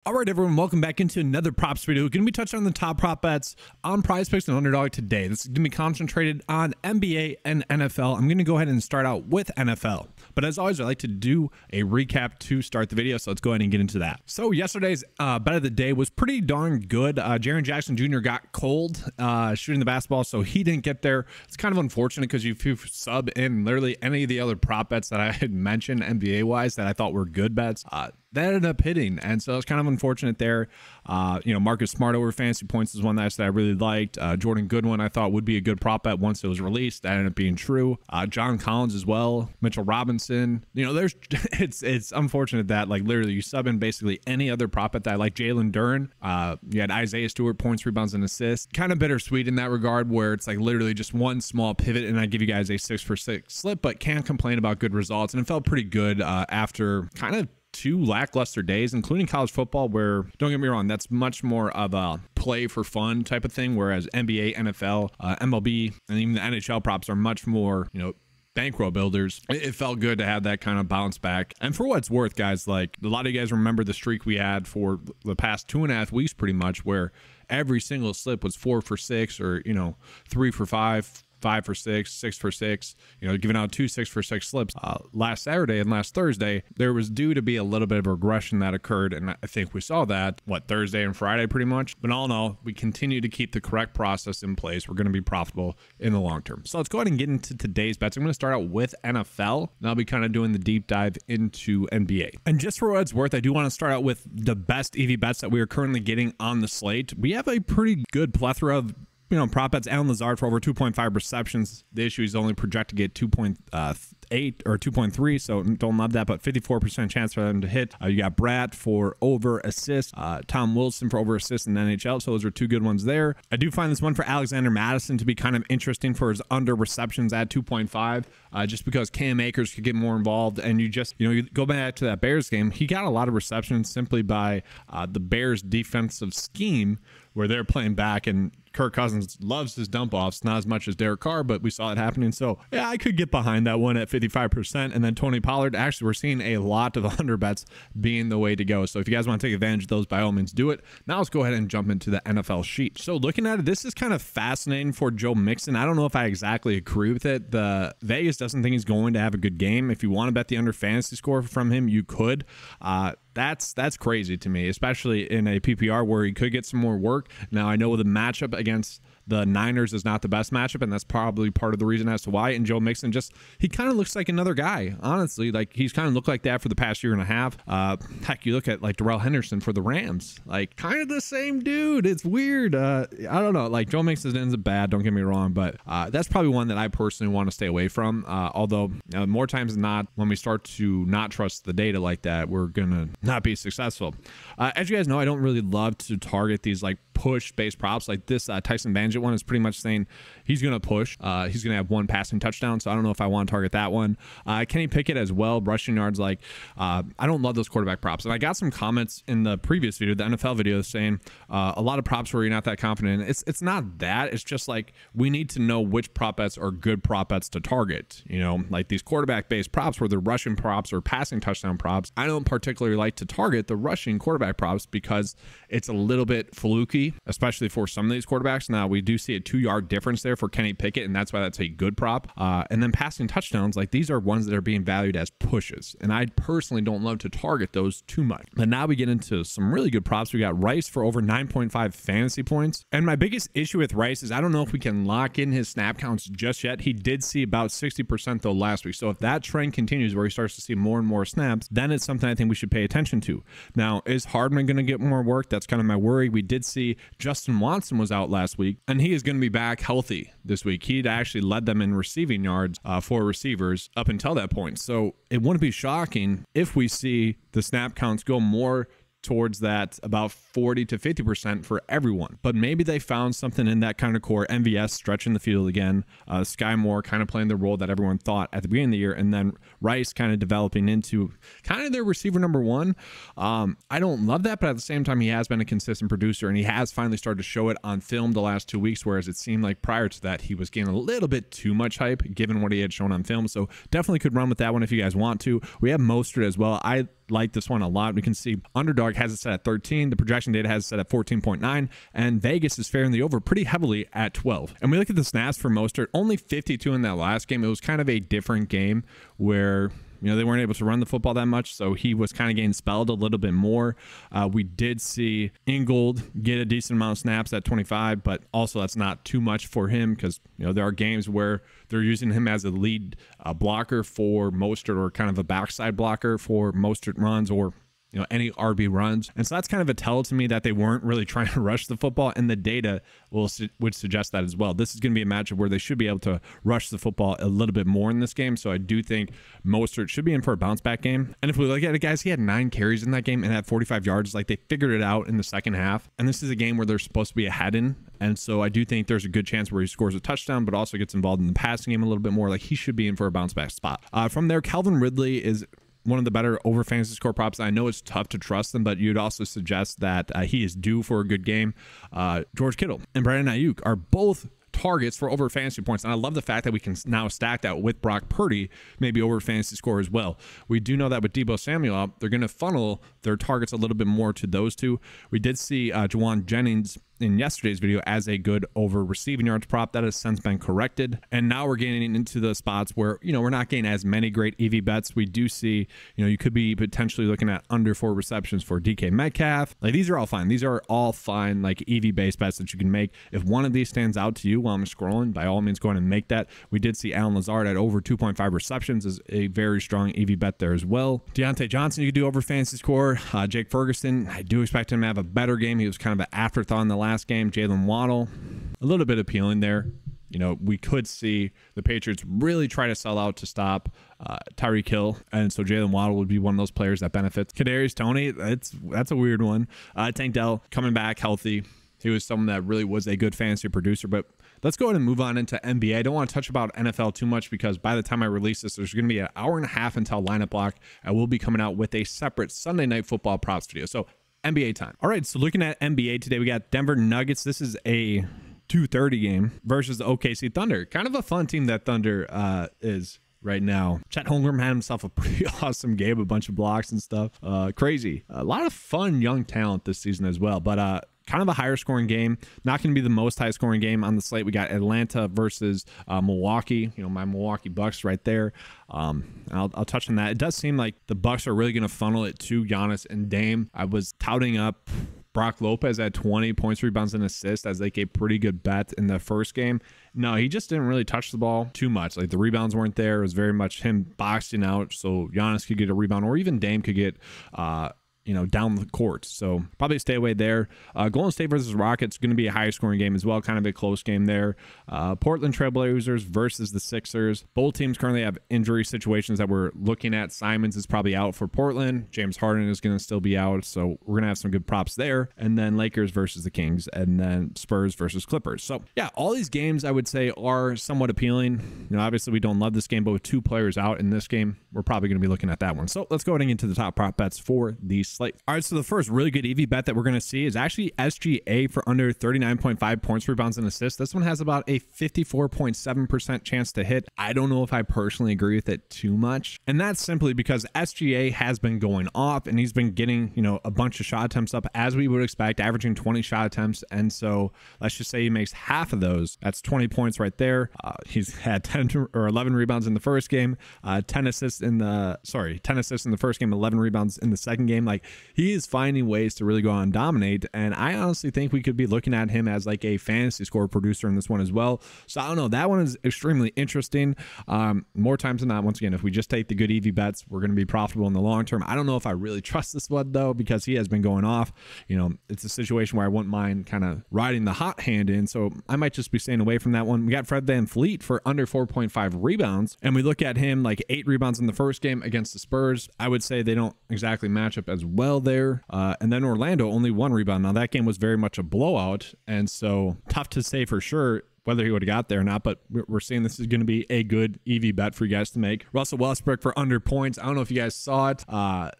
All right, everyone, welcome back into another props video. We're going to be touching on the top prop bets on PrizePicks and Underdog today. This is going to be concentrated on NBA and NFL. I'm going to go ahead and start out with NFL. But as always, I like to do a recap to start the video, so let's go ahead and get into that. So yesterday's bet of the day was pretty darn good. Jaren Jackson Jr. got cold shooting the basketball, so he didn't get there. It's kind of unfortunate because if you sub in literally any of the other prop bets that I had mentioned NBA-wise that I thought were good bets, that ended up hitting, and so it's kind of unfortunate there. Marcus Smart over fantasy points is one that I really liked. Jordan Goodwin I thought would be a good prop bet once it was released. That ended up being true. John Collins as well. Mitchell Robinson. It's unfortunate that literally you sub in basically any other prop bet that I like. Jalen Duren. You had Isaiah Stewart, points, rebounds, and assists. Kind of bittersweet in that regard, where it's literally just one small pivot, and I give you guys a 6-for-6 slip, but can't complain about good results, and it felt pretty good after kind of 2 lackluster days, including college football, where, don't get me wrong, that's much more of a play for fun type of thing, whereas NBA, NFL, MLB, and even the NHL props are much more, bankroll builders. It felt good to have that kind of bounce back. And for what it's worth, guys, a lot of you guys remember the streak we had for the past 2.5 weeks pretty much, where every single slip was 4 for 6 or 3 for 5, 5 for 6, 6 for 6, giving out 2 6-for-6 slips last Saturday and last Thursday. There was due to be a little bit of regression that occurred, and I think we saw that Thursday and Friday pretty much. But all in all, we continue to keep the correct process in place. We're going to be profitable in the long term. So let's go ahead and get into today's bets. I'm going to start out with NFL, and I'll be kind of doing the deep dive into NBA. And just for what it's worth, I do want to start out with the best EV bets that we are currently getting on the slate. We have a pretty good plethora of prop bets. Alan Lazard for over 2.5 receptions. The issue is only projected to get 2.8 or 2.3, so don't love that, but 54% chance for them to hit. You got Brad for over assists, Tom Wilson for over assists in the NHL, so those are 2 good ones there. I do find this one for Alexander Madison to be kind of interesting for his under receptions at 2.5, just because Cam Akers could get more involved, and you go back to that Bears game, he got a lot of receptions simply by the Bears defensive scheme, where they're playing back, and Kirk Cousins loves his dump offs, not as much as Derek Carr, but we saw it happening. So yeah, I could get behind that one at 55%. And then Tony Pollard, actually, we're seeing a lot of under bets being the way to go. So if you guys want to take advantage of those, by all means do it. Now let's go ahead and jump into the NFL sheet. So looking at it, this is kind of fascinating for Joe Mixon. I don't know if I exactly agree with it. The Vegas doesn't think he's going to have a good game. If you want to bet the under fantasy score from him, you could. That's crazy to me, especially in a PPR where he could get some more work. Now, I know the matchup against the Niners is not the best matchup, and that's probably part of the reason as to why. And Joe Mixon he kind of looks like another guy, honestly. He's kind of looked like that for the past year and a half. Heck, you look at Darrell Henderson for the Rams, kind of the same dude. It's weird. I don't know. Joe Mixon isn't bad, don't get me wrong, but that's probably one that I personally want to stay away from. Although more times than not, when we start to not trust the data like that, we're gonna not be successful. As you guys know, I don't really love to target these push-based props. This Tyson Bagent one is pretty much saying he's going to push. He's going to have 1 passing touchdown, so I don't know if I want to target that one. Kenny Pickett as well, rushing yards. I don't love those quarterback props. And I got some comments in the previous video, the NFL video, saying a lot of props where you're not that confident in. It's not that. It's just we need to know which prop bets are good prop bets to target. These quarterback-based props where they're rushing props or passing touchdown props. I don't particularly like to target the rushing quarterback props because it's a little bit fluky, especially for some of these quarterbacks. Now, we do see a 2-yard difference there for Kenny Pickett, and that's why that's a good prop. And then passing touchdowns, these are ones that are being valued as pushes, and I personally don't love to target those too much. But now we get into some really good props. We got Rice for over 9.5 fantasy points, and my biggest issue with Rice is I don't know if we can lock in his snap counts just yet. He did see about 60% though last week, so if that trend continues where he starts to see more and more snaps, then it's something I think we should pay attention to. Now, is Hardman going to get more work? That's kind of my worry. We did see Justin Watson was out last week, and he is going to be back healthy this week. He'd actually led them in receiving yards for receivers up until that point. So it wouldn't be shocking if we see the snap counts go more towards that about 40 to 50% for everyone. But maybe they found something in that kind of core. MVS stretching the field again, Sky Moore kind of playing the role that everyone thought at the beginning of the year, and then Rice kind of developing into kind of their receiver number one. I don't love that, but at the same time, he has been a consistent producer, and he has finally started to show it on film the last 2 weeks, whereas it seemed like prior to that, he was getting a little bit too much hype given what he had shown on film. So definitely could run with that one if you guys want to. We have Mostert as well. I like this one a lot. We can see Underdog has it set at 13. The projection data has it set at 14.9, and Vegas is favoring the over pretty heavily at 12. And we look at the snaps for Mostert, only 52 in that last game. It was kind of a different game where they weren't able to run the football that much, so he was kind of getting spelled a little bit more. We did see Ingold get a decent amount of snaps at 25, but also that's not too much for him because there are games where they're using him as a lead blocker for Mostert, or kind of a backside blocker for Mostert runs, or any RB runs. And so that's kind of a tell to me that they weren't really trying to rush the football, and the data would suggest that as well. This is going to be a matchup where they should be able to rush the football a little bit more in this game. So I do think Mostert should be in for a bounce back game. And if we look at it, guys, he had 9 carries in that game and had 45 yards. Like, they figured it out in the second half. And this is a game where they're supposed to be ahead in. And so I do think there's a good chance where he scores a touchdown, but also gets involved in the passing game a little bit more. Like, he should be in for a bounce back spot. From there, Calvin Ridley is one of the better over fantasy score props. I know it's tough to trust them, but you'd also suggest that he is due for a good game. George Kittle and Brandon Ayuk are both targets for over fantasy points, and I love the fact that we can now stack that with Brock Purdy, maybe over fantasy score as well. We do know that with Deebo Samuel out, they're going to funnel their targets a little bit more to those two. We did see Juwan Jennings in yesterday's video as a good over receiving yards prop. That has since been corrected, and now we're getting into the spots where we're not getting as many great EV bets. We do see you could be potentially looking at under 4 receptions for DK Metcalf. Like, these are all fine. These are all fine, like, EV based bets that you can make. If one of these stands out to you while I'm scrolling, by all means go ahead and make that. We did see Alan Lazard at over 2.5 receptions is a very strong EV bet there as well. Deontay Johnson, you could do over fantasy score. Jake Ferguson, I do expect him to have a better game. He was kind of an afterthought in the last game. Jalen Waddle, a little bit appealing there. We could see the Patriots really try to sell out to stop Tyreek Hill, and so Jalen Waddle would be one of those players that benefits. Kadarius Toney, that's a weird one. Tank Dell coming back healthy. He was someone that really was a good fantasy producer. But let's go ahead and move on into NBA. I don't want to touch about NFL too much because by the time I release this, there's going to be an hour and a half until lineup block. I will be coming out with a separate Sunday Night Football props video. So NBA time. All right, so looking at NBA today, we got Denver Nuggets. This is a 2:30 game versus the OKC Thunder. Kind of a fun team that Thunder is right now. Chet Holmgren had himself a pretty awesome game, a bunch of blocks and stuff. Crazy. A lot of fun young talent this season as well. But kind of a higher scoring game. Not going to be the most high scoring game on the slate. We got Atlanta versus Milwaukee. My Milwaukee Bucks right there. I'll touch on that. It does seem like the Bucks are really going to funnel it to Giannis and Dame. I was touting up Brock Lopez at 20 points, rebounds, and assists as like a pretty good bet in the first game. No, he just didn't really touch the ball too much. Like, the rebounds weren't there. It was very much him boxing out so Giannis could get a rebound, or even Dame could get down the court. So probably stay away there. Golden State versus Rockets, going to be a high scoring game as well. Kind of a close game there. Portland Trailblazers versus the Sixers. Both teams currently have injury situations that we're looking at. Simons is probably out for Portland. James Harden is going to still be out. So we're going to have some good props there. And then Lakers versus the Kings, and then Spurs versus Clippers. So yeah, all these games I would say are somewhat appealing. Obviously we don't love this game, but with 2 players out in this game, we're probably going to be looking at that one. So let's go ahead and get into the top prop bets for these slate. All right, so the first really good EV bet that we're going to see is actually SGA for under 39.5 points, rebounds, and assists. This one has about a 54.7% chance to hit. I don't know if I personally agree with it too much, and that's simply because SGA has been going off, and he's been getting a bunch of shot attempts up as we would expect, averaging 20 shot attempts. And so let's just say he makes half of those. That's 20 points right there. He's had 10 or 11 rebounds in the first game, 10 assists in the first game, 11 rebounds in the second game. Like, he is finding ways to really go on and dominate, and I honestly think we could be looking at him as like a fantasy score producer in this one as well. So I don't know, that one is extremely interesting. More times than not, once again, if we just take the good EV bets, we're going to be profitable in the long term. I don't know if I really trust this one though, because he has been going off. It's a situation where I wouldn't mind kind of riding the hot hand in, so I might just be staying away from that one. We got Fred VanVleet for under 4.5 rebounds, and we look at him like 8 rebounds in the first game against the Spurs. I would say they don't exactly match up as well there. And then Orlando, only 1 rebound. Now that game was very much a blowout, and so tough to say for sure whether he would have got there or not, but we're seeing this is going to be a good EV bet for you guys to make. Russell Westbrook for under points. I don't know if you guys saw it. At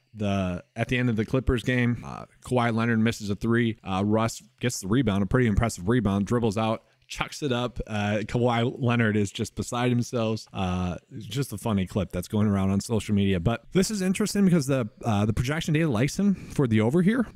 the end of the Clippers game, Kawhi Leonard misses a 3. Russ gets the rebound, a pretty impressive rebound, dribbles out, chucks it up. Kawhi Leonard is just beside himself. It's just a funny clip that's going around on social media. But this is interesting because the projection data likes him for the over here.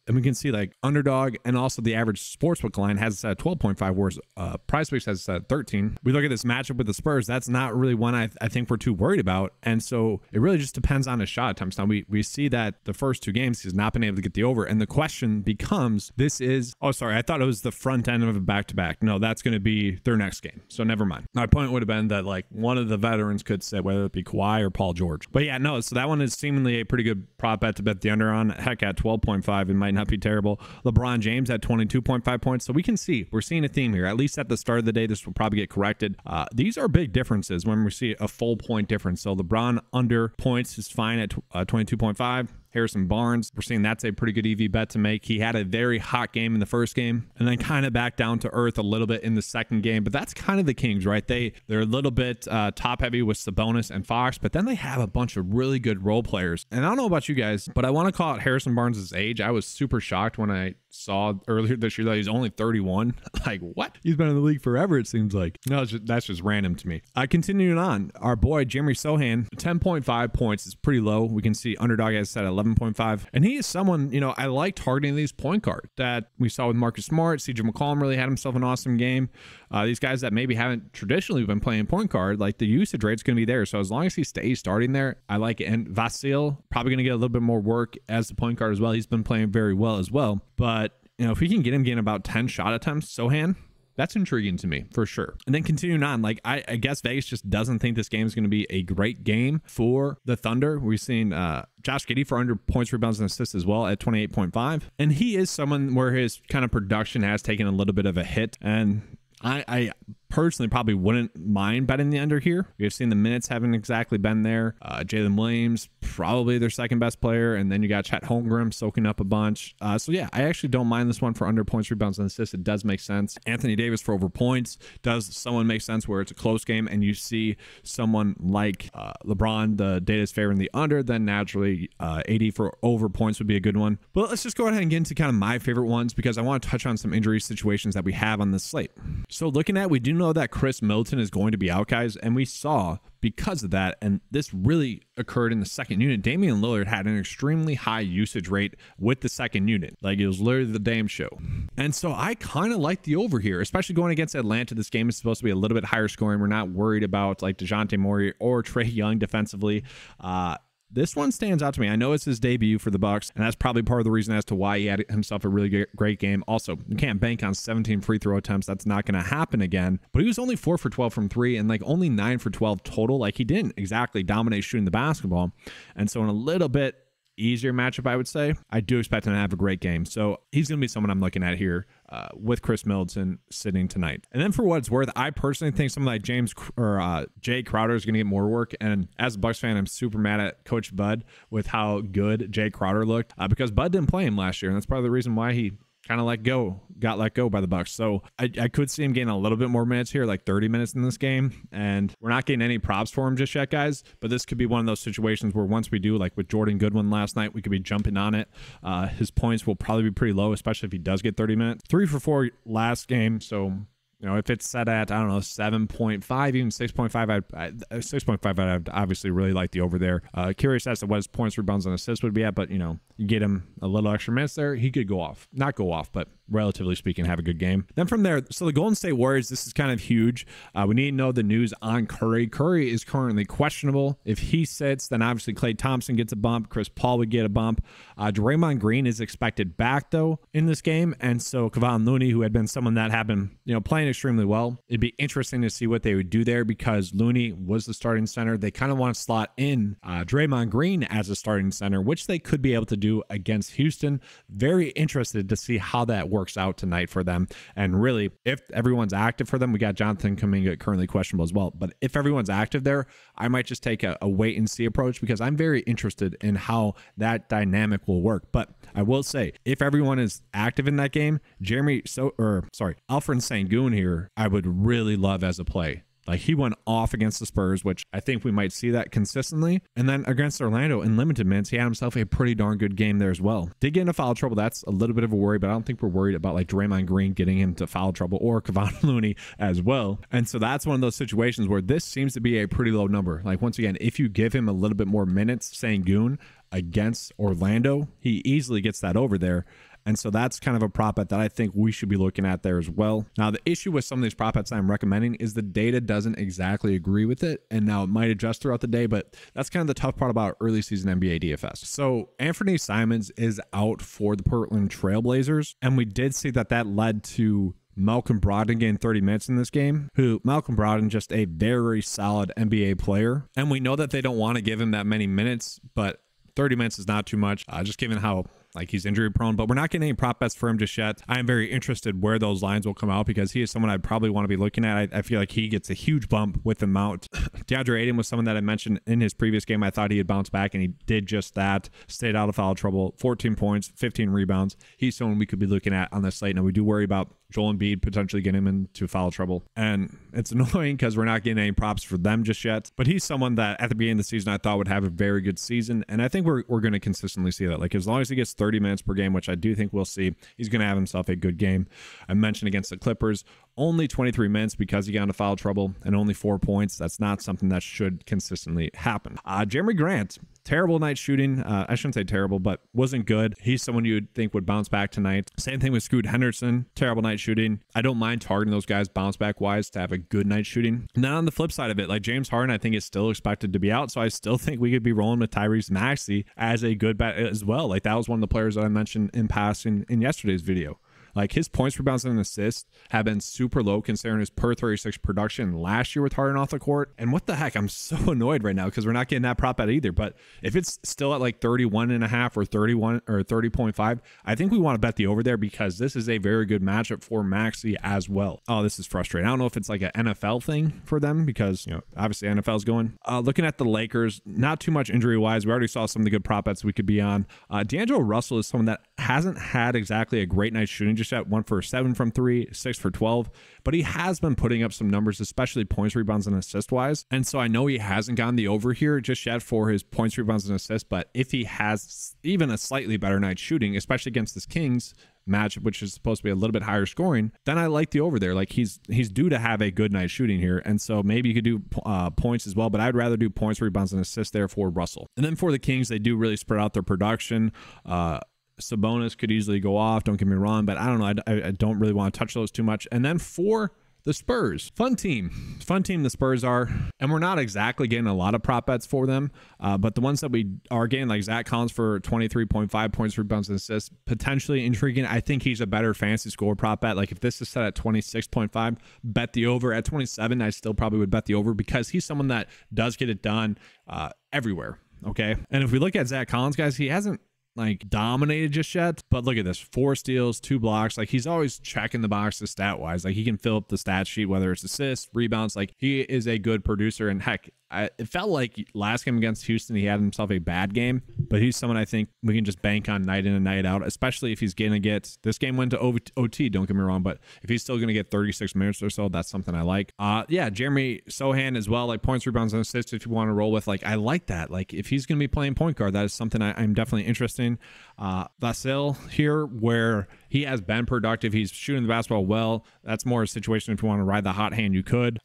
And we can see like underdog and also the average sportsbook line has 12.5, whereas PrizePicks has 13. We look at this matchup with the Spurs. That's not really one I think we're too worried about. And so it really just depends on his shot attempts. Now we see that the first 2 games he's not been able to get the over. And the question becomes, I thought it was the front end of a back-to-back. No, that's going to be their next game. So never mind. My point would have been that like one of the veterans could sit, whether it be Kawhi or Paul George. But yeah, no, so that one is seemingly a pretty good prop bet to bet the under on. Heck, at 12.5, it might not be terrible. LeBron James at 22.5 points. So we're seeing a theme here. At least at the start of the day, this will probably get corrected. These are big differences when we see a full point difference. So LeBron under points is fine at 22.5. Harrison Barnes, we're seeing that's a pretty good EV bet to make. He had a very hot game in the first game and then kind of back down to earth a little bit in the second game. But that's kind of the Kings, right? They're a little bit top heavy with Sabonis and Fox, but then they have a bunch of really good role players. And I don't know about you guys, but I want to call out Harrison Barnes' age. I was super shocked when I saw earlier this year that he's only 31. Like, what? He's been in the league forever, it seems like. No, that's just random to me. Continuing on, our boy Jeremy Sohan, 10.5 points is pretty low. We can see underdog has set 11.5. And he is someone, I like targeting these point guard that we saw with Marcus Smart. CJ McCollum really had himself an awesome game. These guys that maybe haven't traditionally been playing point guard, like the usage rate's going to be there. So as long as he stays starting there, I like it. And Vasil, probably going to get a little bit more work as the point guard as well. He's been playing very well as well. But, if we can get him getting about 10 shot attempts, Sohan, that's intriguing to me for sure. And then continuing on, like I guess Vegas just doesn't think this game is going to be a great game for the Thunder. We've seen Josh Giddey for under points, rebounds, and assists as well at 28.5. And he is someone where his kind of production has taken a little bit of a hit. And I personally probably wouldn't mind betting the under here. We have seen the minutes haven't exactly been there. Jalen Williams, probably their second best player. And then you got Chet Holmgren soaking up a bunch. So yeah, I actually don't mind this one for under points, rebounds, and assists. It does make sense. Anthony Davis for over points. Does someone make sense where it's a close game and you see someone like LeBron, the data is favoring the under, then naturally AD for over points would be a good one. But let's just go ahead and get into kind of my favorite ones because I want to touch on some injury situations that we have on this slate. So looking at, we do know that Chris Middleton is going to be out, guys, and we saw because of that, and this really occurred in the second unit, Damian Lillard had an extremely high usage rate with the second unit. Like, it was literally the damn show. And so I kind of like the over here, especially going against Atlanta. This game is supposed to be a little bit higher scoring. We're not worried about like DeJounte Murray or Trae Young defensively. This one stands out to me. I know it's his debut for the Bucks, and that's probably part of the reason as to why he had himself a really great game. Also, you can't bank on 17 free throw attempts. That's not going to happen again. But he was only 4 for 12 from 3 and like only 9 for 12 total. Like, he didn't exactly dominate shooting the basketball. And so in a little bit easier matchup, I would say, I do expect him to have a great game. So he's going to be someone I'm looking at here with Chris Middleton sitting tonight. And then for what it's worth, I personally think someone like Jay Crowder is going to get more work. And as a Bucks fan, I'm super mad at Coach Bud with how good Jay Crowder looked because Bud didn't play him last year. And that's part of the reason why he kind of got let go by the Bucks. So I could see him getting a little bit more minutes here, like 30 minutes in this game. And we're not getting any props for him just yet, guys. But this could be one of those situations where once we do, like with Jordan Goodwin last night, we could be jumping on it. His points will probably be pretty low, especially if he does get 30 minutes. 3 for 4 last game. So, if it's set at, 7.5, even 6.5, 6.5, I'd obviously really like the over there. Curious as to what his points, rebounds, and assists would be at, but, you get him a little extra minutes there, he could go off. Not go off, but relatively speaking, have a good game. Then from there, so the Golden State Warriors, this is kind of huge. We need to know the news on Curry. Curry is currently questionable. If he sits, then obviously Klay Thompson gets a bump. Chris Paul would get a bump. Draymond Green is expected back, though, in this game. And so Kevon Looney, who had been someone that had been, playing extremely well, it'd be interesting to see what they would do there because Looney was the starting center. They kind of want to slot in Draymond Green as a starting center, which they could be able to do against Houston. Very interested to see how that works out tonight for them. And really, if everyone's active for them, we got Jonathan Kuminga currently questionable as well. But if everyone's active there, I might just take a wait and see approach because I'm very interested in how that dynamic will work. But I will say, if everyone is active in that game, Alfred Sengun here, I would really love as a play. Like, he went off against the Spurs, which I think we might see that consistently. And then against Orlando in limited minutes, he had himself a pretty darn good game there as well. Did get into foul trouble. That's a little bit of a worry, but I don't think we're worried about like Draymond Green getting into foul trouble or Kevon Looney as well. And so that's one of those situations where this seems to be a pretty low number. Like, once again, if you give him a little bit more minutes, Sengun against Orlando, he easily gets that over there. And so that's kind of a prop bet that I think we should be looking at there as well. Now, the issue with some of these prop bets I'm recommending is the data doesn't exactly agree with it. And now it might adjust throughout the day, but that's kind of the tough part about early season NBA DFS. So Anthony Simons is out for the Portland Trailblazers. And we did see that led to Malcolm Brogdon getting 30 minutes in this game, who Malcolm Brogdon, just a very solid NBA player. And we know that they don't want to give him that many minutes, but 30 minutes is not too much, just given how like he's injury prone, but we're not getting any prop bets for him just yet. I am very interested where those lines will come out because he is someone I'd probably want to be looking at. I feel like he gets a huge bump with the mount. DeAndre Ayton was someone that I mentioned in his previous game. I thought he had bounced back, and he did just that. Stayed out of foul trouble, 14 points, 15 rebounds. He's someone we could be looking at on this slate. Now, we do worry about Joel Embiid potentially getting him into foul trouble, and it's annoying because we're not getting any props for them just yet. But he's someone that at the beginning of the season I thought would have a very good season, and I think we're going to consistently see that. Like, as long as he gets 30 minutes per game, which I do think we'll see, he's going to have himself a good game. I mentioned against the Clippers, only 23 minutes because he got into foul trouble and only 4 points. That's not something that should consistently happen. Jeremy Grant, terrible night shooting. I shouldn't say terrible, but wasn't good. He's someone you'd think would bounce back tonight. Same thing with Scoot Henderson, terrible night shooting. I don't mind targeting those guys bounce back wise to have a good night shooting. And then on the flip side of it, like James Harden, I think is still expected to be out. So I still think we could be rolling with Tyrese Maxey as a good bet as well. Like, that was one of the players that I mentioned in passing in yesterday's video. Like, his points, rebounds, and assists have been super low considering his per 36 production last year with Harden off the court. And what the heck? I'm so annoyed right now because we're not getting that prop bet either. But if it's still at like 31.5 or 31 or 30.5, I think we want to bet the over there because this is a very good matchup for Maxey as well. Oh, this is frustrating. I don't know if it's like an NFL thing for them because, you know, obviously NFL's going. Looking at the Lakers, not too much injury wise. We already saw some of the good prop bets we could be on. D'Angelo Russell is someone that hasn't had exactly a great night shooting just yet. 1 for 7 from 3, 6 for 12, but he has been putting up some numbers, especially points, rebounds, and assist wise. And so I know he hasn't gotten the over here just yet for his points, rebounds, and assists, but if he has even a slightly better night shooting, especially against this Kings matchup, which is supposed to be a little bit higher scoring, then I like the over there. Like, he's due to have a good night shooting here, and so maybe you could do points as well, but I'd rather do points, rebounds, and assists there for Russell. And then for the Kings, they do really spread out their production. Sabonis could easily go off, don't get me wrong, but I don't know. I don't really want to touch those too much. And then for the Spurs, fun team the Spurs are, and we're not exactly getting a lot of prop bets for them, but the ones that we are getting, like Zach Collins for 23.5 points, rebounds, and assists, potentially intriguing. I think he's a better fantasy score prop bet. Like, if this is set at 26.5, bet the over. At 27, I still probably would bet the over because he's someone that does get it done everywhere. Okay, and if we look at Zach Collins, guys, he hasn't like dominated just yet, but look at this: 4 steals, 2 blocks. Like, he's always checking the boxes stat wise. Like, he can fill up the stat sheet, whether it's assists, rebounds. Like, he is a good producer. And heck, it felt like last game against Houston he had himself a bad game, but he's someone I think we can just bank on night in and night out, especially if he's gonna get, this game went to OT, don't get me wrong, but if he's still gonna get 36 minutes or so, that's something I like. Yeah, Jeremy Sohan as well, like points, rebounds, and assists if you want to roll with. Like, I like that. Like, if he's gonna be playing point guard, that is something I'm definitely interested in. Vasil here, where he has been productive, he's shooting the basketball well. That's more a situation if you want to ride the hot hand, you could.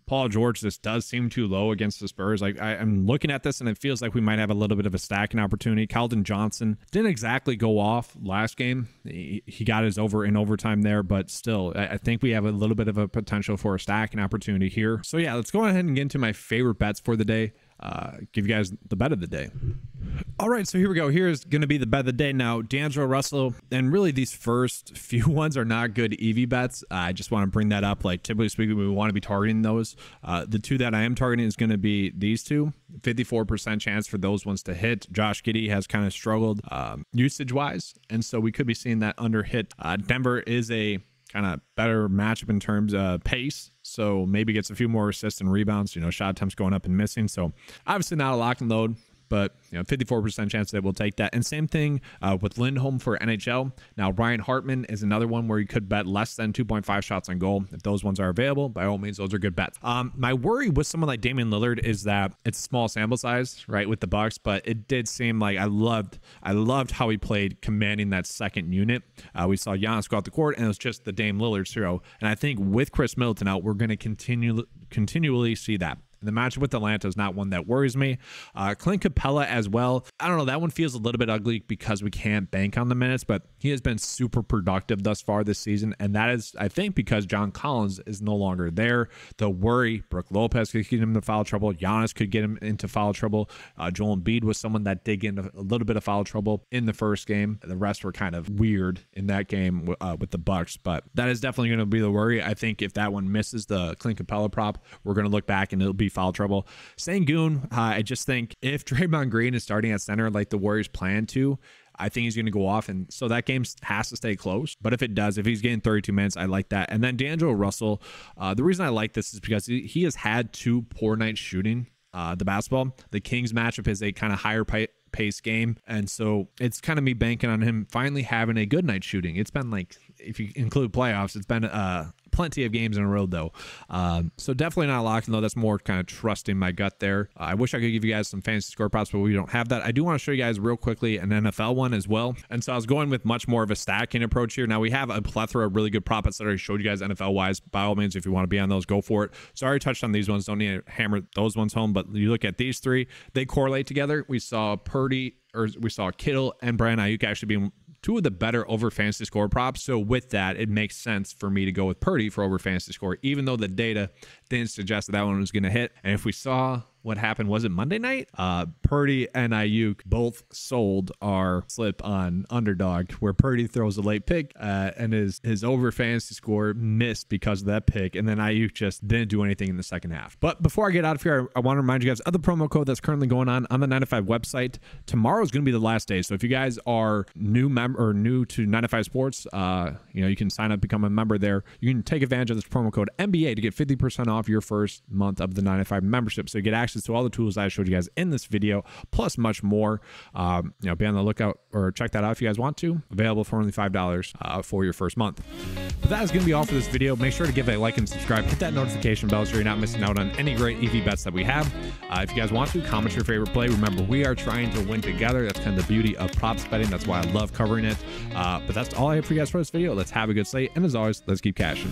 Paul George, this does seem too low against the Spurs. Like, I'm looking at this and it feels like we might have a little bit of a stacking opportunity. Keldon Johnson didn't exactly go off last game. He got his over in overtime there, but still, I think we have a little bit of a potential for a stacking opportunity here. So yeah, let's go ahead and get into my favorite bets for the day. Give you guys the bet of the day. All right, so here we go. Here's going to be the bet of the day. Now, D'Angelo Russell, and really these first few ones are not good EV bets. I just want to bring that up. Like, typically speaking, we want to be targeting those. The two that I am targeting is going to be these two. 54% chance for those ones to hit. Josh Giddey has kind of struggled usage-wise, and so we could be seeing that under hit. Denver is a kind of better matchup in terms of pace, so maybe gets a few more assists and rebounds. You know, shot attempts going up and missing, so obviously not a lock and load, but 54% chance that we'll take that. And same thing with Lindholm for NHL. Now, Ryan Hartman is another one where you could bet less than 2.5 shots on goal. If those ones are available, by all means, those are good bets. My worry with someone like Damian Lillard is that it's a small sample size, right, with the Bucks, but it did seem like I loved how he played commanding that second unit. We saw Giannis go out the court, and it was just the Dame Lillard show. And I think with Chris Middleton out, we're going to continually see that. The matchup with Atlanta is not one that worries me. Clint Capella as well. I don't know. That one feels a little bit ugly because we can't bank on the minutes, but he has been super productive thus far this season. And that is, I think, because John Collins is no longer there. The worry, Brook Lopez could get him into foul trouble. Giannis could get him into foul trouble. Joel Embiid was someone that did get into a little bit of foul trouble in the first game. The rest were kind of weird in that game with the Bucks, but that is definitely going to be the worry. I think if that one misses the Clint Capella prop, we're going to look back and it'll be foul trouble. Sengun, I just think if Draymond Green is starting at center like the Warriors plan to, I think he's going to go off, and so that game has to stay close. But if it does, if he's getting 32 minutes, I like that. And then D'Angelo Russell, the reason I like this is because he has had 2 poor nights shooting the basketball. The Kings matchup is a kind of higher pace game, and so it's kind of me banking on him finally having a good night shooting. It's been like, if you include playoffs, it's been plenty of games in a row though. So definitely not locking though. That's more kind of trusting my gut there. I wish I could give you guys some fantasy score props, but we don't have that. I do want to show you guys real quickly an NFL one as well. And so I was going with much more of a stacking approach here. Now we have a plethora of really good prop bets that I already showed you guys NFL wise. By all means, if you want to be on those, go for it. So I already touched on these ones. Don't need to hammer those ones home, but you look at these 3, they correlate together. We saw Kittle and Brandon Ayuk actually being 2 of the better over fantasy score props. So with that, it makes sense for me to go with Purdy for over fantasy score, even though the data didn't suggest that one was going to hit. And if we saw what happened, was it Monday night? Purdy and Ayuk both sold our slip on Underdog, where Purdy throws a late pick and his over fantasy score missed because of that pick, and then Ayuk just didn't do anything in the second half. But before I get out of here, I want to remind you guys of the promo code that's currently going on the 9to5 website. Tomorrow is going to be the last day, so if you guys are new to 9to5 Sports, you can sign up, become a member there. You can take advantage of this promo code NBA to get 50% off your first month of the 9to5 membership, so you get access to all the tools I showed you guys in this video, plus much more. Be on the lookout, or check that out if you guys want to. Available for only $5 for your first month. But that is going to be all for this video. Make sure to give a like and subscribe. Hit that notification bell so you're not missing out on any great EV bets that we have. If you guys want to, comment your favorite play. Remember, we are trying to win together. That's kind of the beauty of props betting. That's why I love covering it. But that's all I have for you guys for this video. Let's have a good slate. And as always, let's keep cashing.